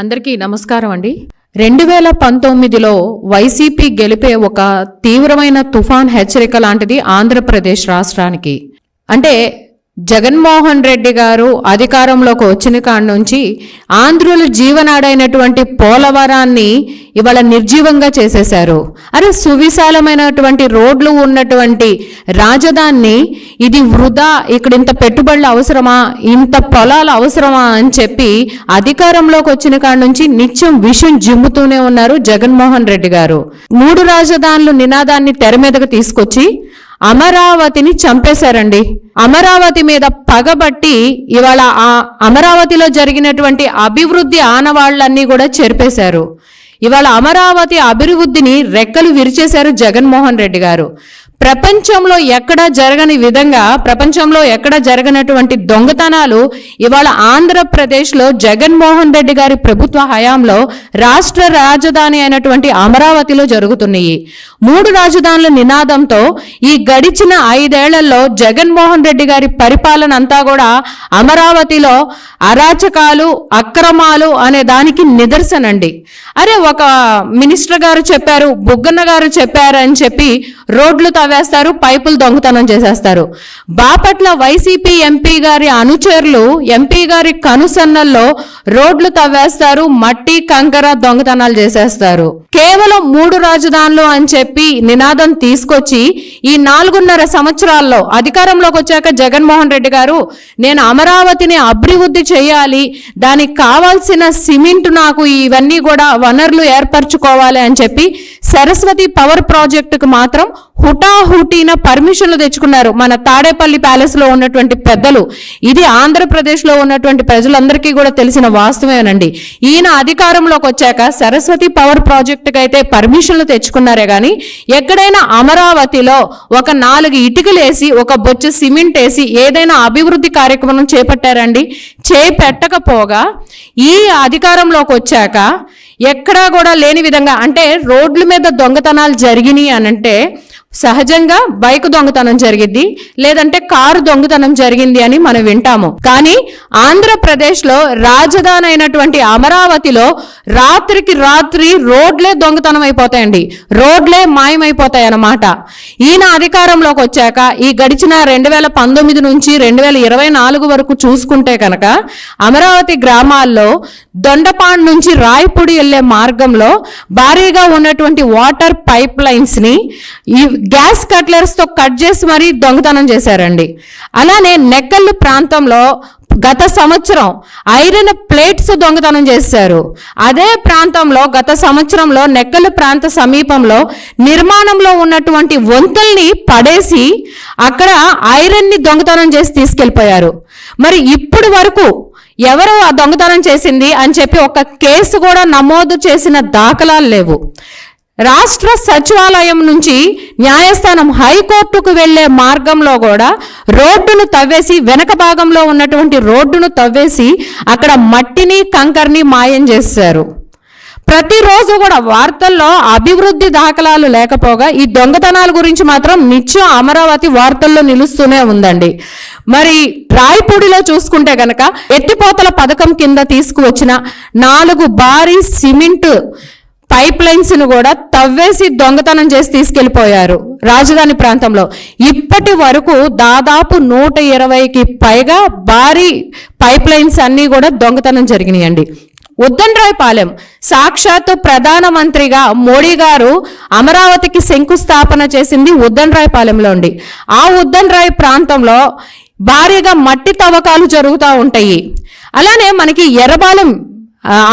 అందరికీ నమస్కారం అండి. 2019లో వైసీపీ గెలిపే ఒక తీవ్రమైన తుఫాన్ హెచ్చరిక లాంటిది ఆంధ్రప్రదేశ్ రాష్ట్రానికి. అంటే జగన్మోహన్ రెడ్డి గారు అధికారంలోకి వచ్చిన కాడి నుంచి ఆంధ్రుల జీవనాడైనటువంటి పోలవరాన్ని ఇవాళ నిర్జీవంగా చేసేశారు. అరే, సువిశాలమైనటువంటి రోడ్లు ఉన్నటువంటి రాజధానిని ఇది వృధా, ఇక్కడ ఇంత పెట్టుబడులు అవసరమా, ఇంత పొలాలు అవసరమా అని చెప్పి అధికారంలోకి వచ్చిన కాడి నుంచి నిత్యం విషం జిమ్ముతూనే ఉన్నారు జగన్మోహన్ రెడ్డి గారు. 3 రాజధానులు నినాదాన్ని తెర మీదకు తీసుకొచ్చి అమరావతిని చంపేశారండి. అమరావతి మీద పగబట్టి ఇవాళ ఆ అమరావతిలో జరిగినటువంటి అభివృద్ధి ఆనవాళ్లన్నీ కూడా చెరిపేశారు. ఇవాళ అమరావతి అభివృద్ధిని రెక్కలు విరిచేశారు జగన్మోహన్ రెడ్డి గారు. ప్రపంచంలో ఎక్కడా జరగని విధంగా, ప్రపంచంలో ఎక్కడా జరగనటువంటి దొంగతనాలు ఇవాళ ఆంధ్రప్రదేశ్లో జగన్మోహన్ రెడ్డి గారి ప్రభుత్వ హయాంలో రాష్ట్ర రాజధాని అయినటువంటి అమరావతిలో జరుగుతున్నాయి. 3 రాజధానుల నినాదంతో ఈ గడిచిన 5 ఏళ్లలో జగన్మోహన్ రెడ్డి గారి పరిపాలన అంతా కూడా అమరావతిలో అరాచకాలు, అక్రమాలు అనే దానికి నిదర్శనండి. అరే, ఒక మినిస్టర్ గారు చెప్పారు, బుగ్గన్న గారు చెప్పారు అని చెప్పి రోడ్లు తవ్వేస్తారు, పైపులు దొంగతనం చేసేస్తారు. బాపట్ల వైసీపీ ఎంపీ గారి అనుచరులు ఎంపీ గారి కనుసన్నల్లో రోడ్లు తవ్వేస్తారు, మట్టి కంకర దొంగతనాలు చేసేస్తారు. కేవలం 3 రాజధానులు అని చెప్పి నినాదం తీసుకొచ్చి ఈ 4.5 సంవత్సరాల్లో అధికారంలోకి వచ్చాక జగన్మోహన్ రెడ్డి గారు, నేను అమరావతిని అభివృద్ధి చేయాలి, దానికి కావాల్సిన సిమెంట్, నాకు ఇవన్నీ కూడా వనరులు ఏర్పరచుకోవాలి అని చెప్పి సరస్వతి పవర్ ప్రాజెక్టుకు మాత్రం హుటాహుటీన పర్మిషన్లు తెచ్చుకున్నారు మన తాడేపల్లి ప్యాలెస్ లో ఉన్నటువంటి పెద్దలు. ఇది ఆంధ్రప్రదేశ్ లో ఉన్నటువంటి ప్రజలందరికీ కూడా తెలిసిన వాస్తవేనండి. ఈయన అధికారంలోకి వచ్చాక సరస్వతి పవర్ ప్రాజెక్టుకి అయితే పర్మిషన్లు తెచ్చుకున్నారే గాని ఎక్కడైనా అమరావతిలో ఒక 4 ఇటుకలు వేసి, ఒక బొచ్చ సిమెంట్ వేసి ఏదైనా అభివృద్ధి కార్యక్రమం చేపట్టారండి? చేపట్టకపోగా ఈ అధికారంలోకి వచ్చాక ఎక్కడా కూడా లేని విధంగా, అంటే రోడ్ల మీద దొంగతనాలు జరిగినాయి అనంటే సహజంగా బైక్ దొంగతనం జరిగింది, లేదంటే కారు దొంగతనం జరిగింది అని మనం వింటాము. కానీ ఆంధ్రప్రదేశ్లో రాజధాని అయినటువంటి అమరావతిలో రాత్రికి రాత్రి రోడ్లే దొంగతనం అయిపోతాయండి, రోడ్లే మాయమైపోతాయి అన్నమాట. ఈయన అధికారంలోకి వచ్చాక ఈ గడిచిన 2019 నుంచి 2024 వరకు చూసుకుంటే కనుక అమరావతి గ్రామాల్లో దొండపాండ్ నుంచి రాయపూడి వెళ్లే మార్గంలో భారీగా ఉన్నటువంటి వాటర్ పైప్ లైన్స్ ని ఈ గ్యాస్ కట్లర్స్ తో కట్ చేసి మరీ దొంగతనం చేశారండి. అలానే నెక్కల్లు ప్రాంతంలో గత సంవత్సరం ఐరన్ ప్లేట్స్ దొంగతనం చేశారు. అదే ప్రాంతంలో గత సంవత్సరంలో నెక్కల్లు ప్రాంత సమీపంలో నిర్మాణంలో ఉన్నటువంటి వంతెల్ని పడేసి అక్కడ ఐరన్ ని దొంగతనం చేసి తీసుకెళ్లిపోయారు. మరి ఇప్పుడు వరకు ఎవరు ఆ దొంగతనం చేసింది అని చెప్పి ఒక కేసు కూడా నమోదు చేసిన దాఖలాలు లేవు. రాష్ట్ర సచివాలయం నుంచి న్యాయస్థానం హైకోర్టుకు వెళ్లే మార్గంలో కూడా రోడ్డును తవ్వేసి, వెనక భాగంలో ఉన్నటువంటి రోడ్డును తవ్వేసి అక్కడ మట్టిని కంకర్ని మాయం చేశారు. ప్రతిరోజు కూడా వార్తల్లో అభివృద్ధి దాఖలాలు లేకపోగా ఈ దొంగతనాల గురించి మాత్రం నిత్యం అమరావతి వార్తల్లో నిలుస్తూనే ఉందండి. మరి రాయపూడిలో చూసుకుంటే గనక ఎత్తిపోతల పథకం కింద తీసుకువచ్చిన 4 భారీ సిమెంట్ పైప్ లైన్స్ ను కూడా తవ్వేసి దొంగతనం చేసి తీసుకెళ్లిపోయారు రాజధాని ప్రాంతంలో. ఇప్పటి వరకు దాదాపు 120కి పైగా భారీ పైప్ లైన్స్ అన్ని కూడా దొంగతనం జరిగినాయండి. ఉద్దండ్రాయపాలెం, సాక్షాత్తు ప్రధానమంత్రిగా మోడీ గారు అమరావతికి శంకుస్థాపన చేసింది ఉద్దండ్రాయపాలెంలో ఉండి. ఆ ఉద్దండ్రాయ ప్రాంతంలో భారీగా మట్టి తవ్వకాలు జరుగుతూ ఉంటాయి. అలానే మనకి ఎర్రపాలెం,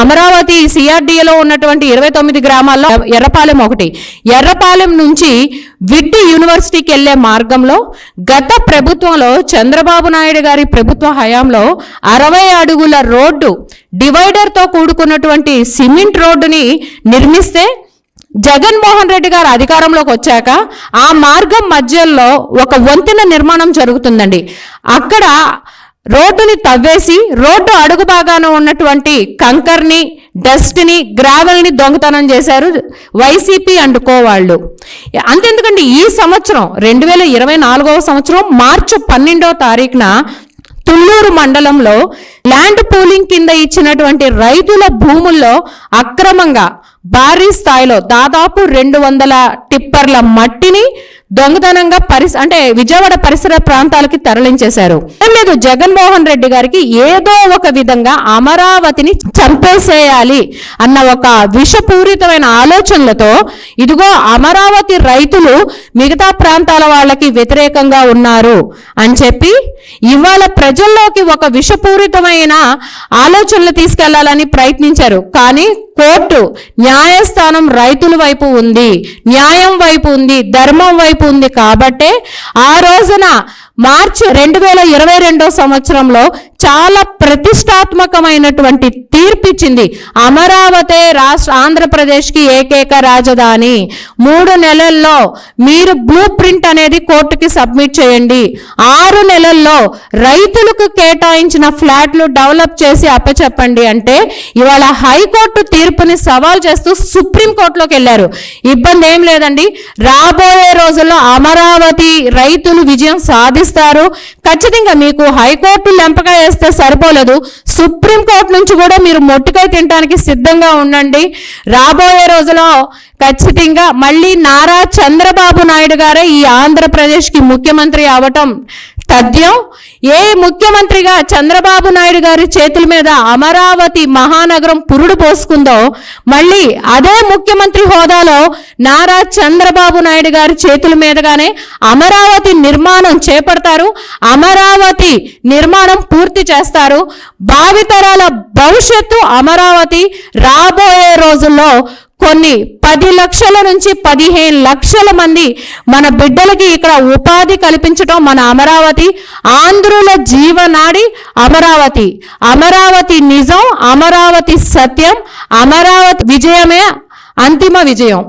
అమరావతి సిఆర్డీఏలో ఉన్నటువంటి 29 గ్రామాల్లో ఎర్రపాలెం ఒకటి. ఎర్రపాలెం నుంచి విడ్డి యూనివర్సిటీకి వెళ్లే మార్గంలో గత ప్రభుత్వంలో చంద్రబాబు నాయుడు గారి ప్రభుత్వ హయాంలో 60 అడుగుల రోడ్డు, డివైడర్తో కూడుకున్నటువంటి సిమెంట్ రోడ్డుని నిర్మిస్తే జగన్మోహన్ రెడ్డి గారు అధికారంలోకి వచ్చాక ఆ మార్గం మధ్యలో ఒక వంతెన నిర్మాణం జరుగుతుందండి. అక్కడ రోడ్డుని తవ్వేసి రోడ్డు అడుగు భాగాన ఉన్నటువంటి కంకర్ని, డస్ట్ని, గ్రావెల్ని దొంగతనం చేశారు వైసీపీ అండ్ కో వాళ్ళు. అంతెందుకండి, ఈ సంవత్సరం 2024వ సంవత్సరం మార్చి 12వ తారీఖున తుళ్ళూరు మండలంలో ల్యాండ్ పూలింగ్ కింద ఇచ్చినటువంటి రైతుల భూముల్లో అక్రమంగా భారీ స్థాయిలో దాదాపు 200 టిప్పర్ల మట్టిని దొంగతనంగా అంటే విజయవాడ పరిసర ప్రాంతాలకి తరలించేశారు. ఏం లేదు, జగన్మోహన్ రెడ్డి గారికి ఏదో ఒక విధంగా అమరావతిని చంపేసేయాలి అన్న ఒక విషపూరితమైన ఆలోచనలతో ఇదిగో అమరావతి రైతులు మిగతా ప్రాంతాల వాళ్ళకి వ్యతిరేకంగా ఉన్నారు అని చెప్పి ఇవాళ ప్రజల్లోకి ఒక విషపూరితమైన ఆలోచనలు తీసుకెళ్లాలని ప్రయత్నించారు. కానీ కోర్టు, న్యాయస్థానం రైతుల వైపు ఉంది, న్యాయం వైపు ఉంది, ధర్మం వైపు ఉంది. కాబట్టే ఆ రోజున మార్చి 2022 సంవత్సరంలో చాలా ప్రతిష్టాత్మకమైనటువంటి తీర్పిచ్చింది. అమరావతి ఆంధ్రప్రదేశ్కి ఏకైక రాజధాని. 3 నెలల్లో మీరు బ్లూ ప్రింట్ అనేది కోర్టుకి సబ్మిట్ చేయండి. 6 నెలల్లో రైతులకు కేటాయించిన ఫ్లాట్లు డెవలప్ చేసి అప్పచెప్పండి అంటే ఇవాళ హైకోర్టు తీర్పుని సవాల్ చేస్తూ సుప్రీంకోర్టులోకి వెళ్ళారు. ఇబ్బంది ఏం లేదండి, రాబోయే రోజుల్లో అమరావతి రైతులు విజయం సాధిస్తారు. ఖచ్చితంగా మీకు హైకోర్టు లెంపగా వేస్తే సరిపోలేదు, సుప్రీంకోర్టు నుంచి కూడా మీరు మొట్టికాయ తినడానికి సిద్ధంగా ఉండండి. రాబోయే రోజుల్లో ఖచ్చితంగా మళ్ళీ నారా చంద్రబాబు నాయుడు గారే ఈ ఆంధ్రప్రదేశ్కి ముఖ్యమంత్రి అవటం తథ్యం. ఏ ముఖ్యమంత్రిగా చంద్రబాబు నాయుడు గారి చేతుల మీద అమరావతి మహానగరం పురుడు పోసుకుందో మళ్ళీ అదే ముఖ్యమంత్రి హోదాలో నారా చంద్రబాబు నాయుడు గారి చేతుల మీదగానే అమరావతి నిర్మాణం చేపడతారు. అమరావతి నిర్మాణం పూర్తి చేస్తారు. భావితరాల భవిష్యత్తు అమరావతి రాబోయే రోజుల్లో కొన్ని 10 లక్షల నుంచి 15 లక్షల మంది మన బిడ్డలకి ఇక్కడ ఉపాధి కల్పించడం మన అమరావతి. ఆంధ్రుల జీవనాడి అమరావతి. అమరావతి నిజం, అమరావతి సత్యం, అమరావతి విజయమే అంతిమ విజయం.